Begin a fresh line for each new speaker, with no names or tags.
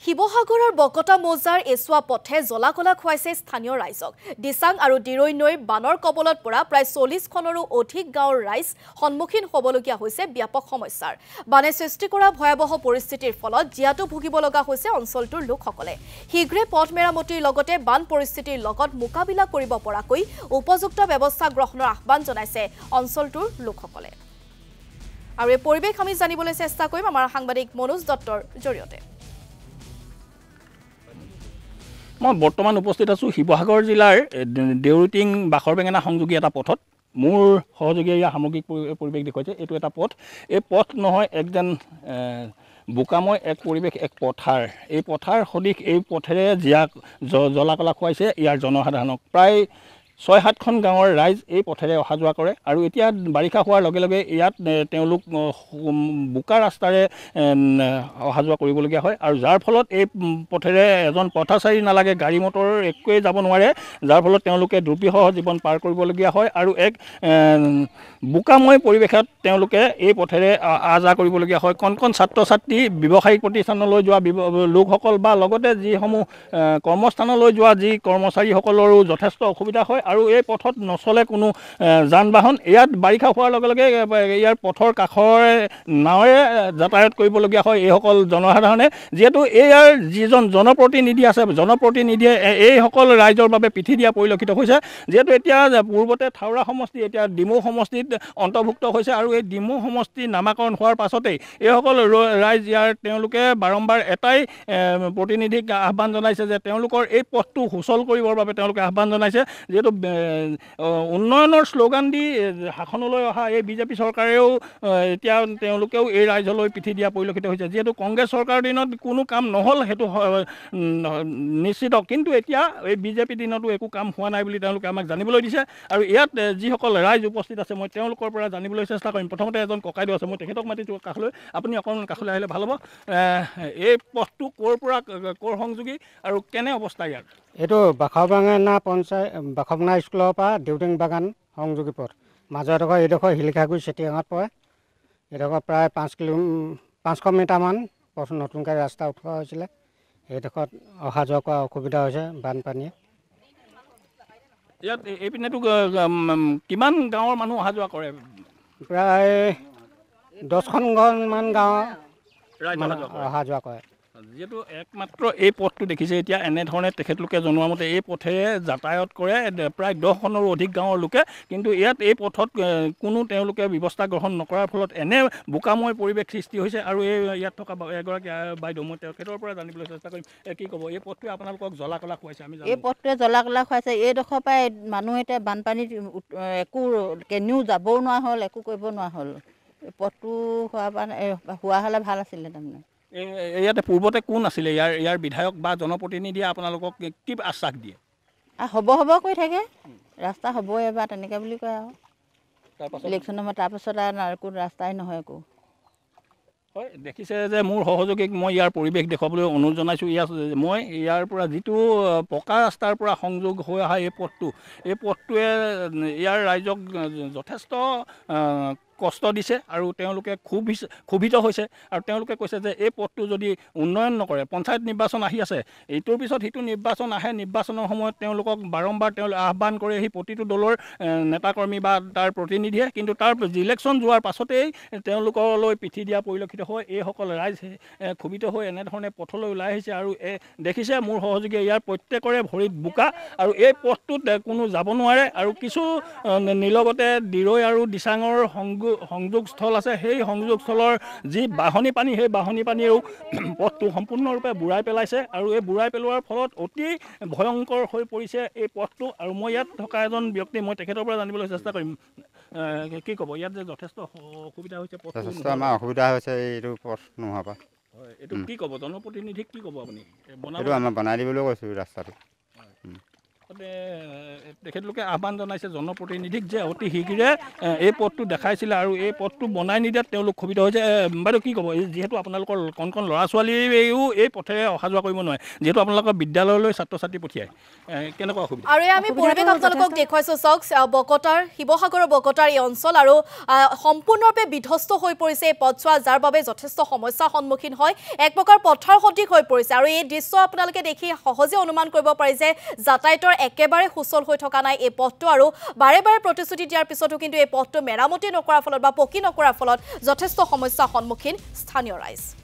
শিৱসাগৰৰ বকতা মৌজাৰ এছুৱা পথে জ্বলা-কলা খুৱাইছে স্থানীয় ৰাইজক। দিচাং আৰু দিৰৈ নৈৰ বানৰ কবলত পৰা প্ৰায় ৪০খনৰো অধিক গাঁৱৰ ৰাইজ সন্মুখীন হ'বলগীয়া হৈছে ব্যাপক সমস্যাৰ। বানে সৃষ্টি কৰা ভয়াৱহ পৰিস্থিতিৰ ফলত জীয়াতু ভুগিব লগা হৈছে অঞ্চলটোৰ লোকসকলে। শীঘ্ৰে পথ মেৰামতিৰ লগতে বান পৰিস্থিতিৰ লগত মোকাবিলা কৰিব পৰাকৈ উপযুক্ত ব্যৱস্থা গ্ৰহণৰ আহ্বান জনাইছে অঞ্চলটোৰ লোকসকলে। আৰু এই পৰিৱেশ আমি জানিবলৈ চেষ্টা কৰিম আমাৰ সাংবাদিক মনোজ দত্তৰ জৰিয়তে।
মই বৰ্তমান উপস্থিত আছোঁ শিৱসাগৰ জিলাৰ দেউৰুটিং বাখৰ বেঙেনা সংযোগী এটা পথত। মোৰ সহযোগীয়ে ইয়াৰ সামগ্ৰিক পৰিৱেশ দেখুৱাইছে। এইটো এটা পথ, এই পথ নহয় এক যেন বোকাময় এক পৰিৱেশ, এক পথাৰ। এই পথাৰ সদৃশ এই পথেৰে জ্বলা-কলা খুৱাইছে ইয়াৰ জনসাধাৰণক। প্ৰায় ৬-৭খন গাঁৱৰ ৰাইজ এই পথেৰে অহা যোৱা কৰে আৰু এতিয়া বাৰিষা হোৱাৰ লগে লগে ইয়াত তেওঁলোক বোকা ৰাস্তাৰে অহা যোৱা কৰিবলগীয়া হয় আৰু যাৰ ফলত এই পথেৰে এজন পথচাৰী নালাগে, গাড়ী মটৰ একোৱেই যাব নোৱাৰে, যাৰ ফলত তেওঁলোকে দুৰ্বিষহ জীৱন পাৰ কৰিবলগীয়া হয় আৰু এক বোকাময় পৰিৱেশত তেওঁলোকে এই পথেৰে আহ যাহ কৰিবলগীয়া হয়। কণ কণ ছাত্ৰ ছাত্ৰী, ব্যৱসায়িক প্ৰতিষ্ঠানলৈ যোৱা লোকসকল বা লগতে যিসমূহ কৰ্মস্থানলৈ যোৱা যি কৰ্মচাৰীসকলৰো যথেষ্ট অসুবিধা হয় আৰু এই পথত নচলে কোনো যান বাহন। ইয়াত বাৰিষা হোৱাৰ লগে লগে ইয়াৰ পথৰ কাষৰে নাৱেৰে যাতায়াত কৰিবলগীয়া হয় এইসকল জনসাধাৰণে। যিহেতু ইয়াৰ যিজন জনপ্ৰতিনিধি আছে, জনপ্ৰতিনিধিয়ে এইসকল ৰাইজৰ বাবে পিঠি দিয়া পৰিলক্ষিত হৈছে। যিহেতু এতিয়া পূৰ্বতে থাওৰা সমষ্টি, এতিয়া ডিমৌ সমষ্টিত অন্তৰ্ভুক্ত হৈছে আৰু এই ডিমৌ সমষ্টি নামাকৰণ হোৱাৰ পাছতেই এইসকল ৰাইজ তেওঁলোকে বাৰম্বাৰ এটাই প্ৰতিনিধিক আহ্বান জনাইছে যে তেওঁলোকৰ এই পথটো সুচল কৰিবৰ বাবে তেওঁলোকে আহ্বান জনাইছে। যিহেতু উন্নয়নৰ শ্লোগান দি শাসনলৈ অহা এই বিজেপি চৰকাৰেও এতিয়া তেওঁলোকেও এই ৰাইজলৈ পিঠি দিয়া পৰিলক্ষিত হৈছে। যিহেতু কংগ্ৰেছ চৰকাৰৰ দিনত কোনো কাম নহ'ল সেইটো নিশ্চিত, কিন্তু এতিয়া এই বিজেপি দিনতো একো কাম হোৱা নাই বুলি তেওঁলোকে আমাক জানিবলৈ দিছে। আৰু ইয়াত যিসকল ৰাইজ উপস্থিত আছে মই তেওঁলোকৰ পৰা জানিবলৈ চেষ্টা কৰিম। প্ৰথমতে এজন ককাইদেউ আছে, মই তেখেতক মাতিছোঁ কাষলৈ। আপুনি অকণমান কাষলৈ আহিলে ভাল হ'ব। এই পথটো ক'ৰ পৰা ক'ৰ সংযোগী আৰু কেনে অৱস্থা ইয়াৰ?
এইটো বাখৰ বেঙেনা পঞ্চায়ত, বাখৰ বেঙেনা স্কুলৰ পৰা দেউটিং বাগান সংযোগী পথ। মাজৰ এইডোখৰ শিলিখাগুৰি চেটিয়াঙত পৰে। এইডোখৰ প্ৰায় 500 মিটাৰমান পথ নতুনকৈ ৰাস্তা উঠোৱা হৈছিলে। এইডোখৰত অহা যোৱা কৰা অসুবিধা হৈছে বানপানীয়ে।
ইয়াত এইপিনেতো কিমান গাঁৱৰ মানুহ অহা যোৱা কৰে?
প্ৰায় 10খনমান গাঁৱৰ অহা যোৱা কৰে।
যিহেতু একমাত্ৰ এই পথটো দেখিছে এতিয়া এনেধৰণে তেখেতলোকে জনোৱা মতে এই পথেৰে যাতায়াত কৰে প্ৰায় 10খনৰো অধিক গাঁৱৰ লোকে, কিন্তু ইয়াত এই পথত কোনো তেওঁলোকে ব্যৱস্থা গ্ৰহণ নকৰাৰ ফলত এনে বোকাময় পৰিৱেশ সৃষ্টি হৈছে। আৰু ইয়াত থকা এগৰাকী বাইদেউ, মই তেখেতৰ পৰা জানিবলৈ চেষ্টা কৰিম। কি ক'ব, এই পথটোৱে আপোনালোকক জ্বলা-কলা খুৱাইছে? আমি
এই পথটোৱে জ্বলা-কলা খুৱাইছে। এইডোখৰ পৰাই মানুহ এতিয়া বানপানীত একো কেনিও যাবও নোৱাৰা হ'ল, একো কৰিব নোৱাৰা হ'ল। এই পথটো হোৱা হ'লে ভাল আছিলে তাৰমানে।
ইয়াতে পূৰ্বতে কোন আছিলে ইয়াৰ বিধায়ক বা জনপ্ৰতিনিধিয়ে আপোনালোকক কি আশ্বাস দিয়ে?
হ'ব কৈ থাকে, ৰাস্তা হ'বই এবাৰ তেনেকৈ বুলি কয় আৰু ইলেকশ্যনৰ সময়ত। তাৰপাছত আৰু একো ৰাস্তাই নহয় একো।
হয়, দেখিছে যে মোৰ সহযোগীক মই ইয়াৰ পৰিৱেশ দেখুৱাবলৈ অনুৰোধ জনাইছোঁ। মই ইয়াৰ পৰা যিটো পকা ৰাস্তাৰ পৰা সংযোগ হৈ অহা এই পথটোৱে ইয়াৰ ৰাইজক যথেষ্ট কষ্ট দিছে আৰু তেওঁলোকে ক্ষোভিত হৈছে। আৰু তেওঁলোকে কৈছে যে এই পথটো যদি উন্নয়ন নকৰে, পঞ্চায়ত নিৰ্বাচন আহি আছে, ইটোৰ পিছত সিটো নিৰ্বাচন আহে, নিৰ্বাচনৰ সময়ত তেওঁলোকক বাৰম্বাৰ আহ্বান কৰে সেই প্ৰতিটো দলৰ নেতাকৰ্মী বা তাৰ প্ৰতিনিধিয়ে, কিন্তু তাৰ ইলেকশ্যন যোৱাৰ পাছতেই তেওঁলোকলৈ পিঠি দিয়া পৰিলক্ষিত হয়। এইসকল ৰাইজ ক্ষোভিত হৈ এনেধৰণে পথলৈ ওলাই আহিছে আৰু দেখিছে মোৰ সহযোগীয়ে ইয়াৰ প্ৰত্যেকৰে ভৰিত বোকা আৰু এই পথটোত কোনো যাব নোৱাৰে। আৰু কিছু নিলগতে দিৰৈ আৰু দিচাঙৰ সংযোগস্থল আছে, সেই সংযোগস্থলৰ যি বাঢ়নি পানী, সেই বাঢ়নি পানীয়েও পথটো সম্পূৰ্ণৰূপে বুৰাই পেলাইছে আৰু এই বুৰাই পেলোৱাৰ ফলত অতি ভয়ংকৰ হৈ পৰিছে এই পথটো। আৰু মই ইয়াত থকা এজন ব্যক্তি, মই তেখেতৰ পৰা জানিবলৈ চেষ্টা কৰিম। কি ক'ব, ইয়াত যে যথেষ্ট অসুবিধা হৈছে?
যথেষ্ট আমাৰ অসুবিধা হৈছে এইটো পথ নোহোৱাৰ পৰা।
হয়, এইটো কি ক'ব, জনপ্ৰতিনিধিক কি ক'ব আপুনি?
এইটো আমাৰ বনাই দিবলৈ কৈছোঁ ৰাস্তাটো।
তেখেতলোকে আহ্বান জনাইছে জনপ্ৰতিনিধিক যে অতি শীঘ্ৰে এই পথটো দেখাইছিলে আৰু এই পথটো বনাই নিদিয়াত তেওঁলোক ক্ষোভিত হৈছে। বাইদেউ কি ক'ব, যিহেতু আপোনালোকৰ কণ কণ ল'ৰা ছোৱালীয়েও এই পথেৰে অহা যোৱা কৰিব নোৱাৰে, যিহেতু আপোনালোকৰ বিদ্যালয়লৈ ছাত্ৰ ছাত্ৰী পঠিয়ায়, কেনেকুৱা অসুবিধা?
আৰু আমি পৰিৱেশ আপোনালোকক দেখুৱাইছোঁ, চাওক বকতাৰ শিৱসাগৰৰ বকতাৰ এই অঞ্চল আৰু সম্পূৰ্ণৰূপে বিধ্বস্ত হৈ পৰিছে এই পথছোৱা, যাৰ বাবে যথেষ্ট সমস্যাৰ সন্মুখীন হয়, এক প্ৰকাৰ পথাৰ সদৃশ হৈ পৰিছে। আৰু এই দৃশ্য আপোনালোকে দেখি সহজে অনুমান কৰিব পাৰি যে যাতায়াতৰ একেবাৰে সুচল হৈ থকা নাই এই পথটো, আৰু বাৰে বাৰে প্ৰতিশ্ৰুতি দিয়াৰ পিছতো কিন্তু এই পথটো মেৰামতি নকৰাৰ ফলত বা পকী নকৰাৰ ফলত যথেষ্ট সমস্যাৰ সন্মুখীন স্থানীয় ৰাইজ।